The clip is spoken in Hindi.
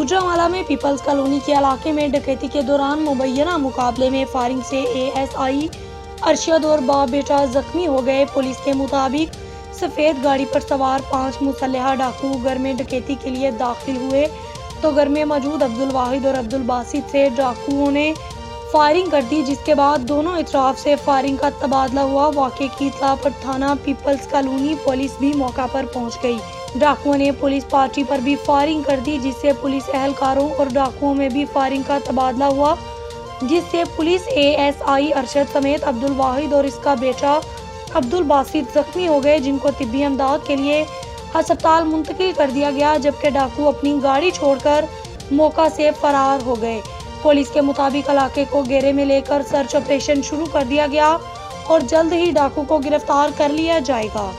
गुजरांवाला में पीपल्स कॉलोनी के इलाके में डकैती के दौरान मुबैना मुकाबले में फायरिंग से एएसआई अरशद और बाप बेटा जख्मी हो गए। पुलिस के मुताबिक सफेद गाड़ी पर सवार 5 मुसल्लह डाकू घर में डकैती के लिए दाखिल हुए तो घर में मौजूद अब्दुल वाहिद और अब्दुल बासित से डाकुओं ने फायरिंग कर दी, जिसके बाद दोनों इतराफ से फायरिंग का तबादला हुआ। वाक़े की इत्तला पर थाना पीपल्स कॉलोनी पुलिस भी मौका पर पहुंच गई। डाकुओं ने पुलिस पार्टी पर भी फायरिंग कर दी, जिससे पुलिस एहलकारों और डाकुओं में भी फायरिंग का तबादला हुआ, जिससे पुलिस एएसआई अरशद समेत अब्दुल वाहिद और इसका बेटा अब्दुल बासित जख्मी हो गए, जिनको तिब्बी इमदाद के लिए अस्पताल मुंतकिल कर दिया गया, जबकि डाकू अपनी गाड़ी छोड़कर मौका से फरार हो गए। पुलिस के मुताबिक इलाके को घेरे में लेकर सर्च ऑपरेशन शुरू कर दिया गया और जल्द ही डाकू को गिरफ्तार कर लिया जाएगा।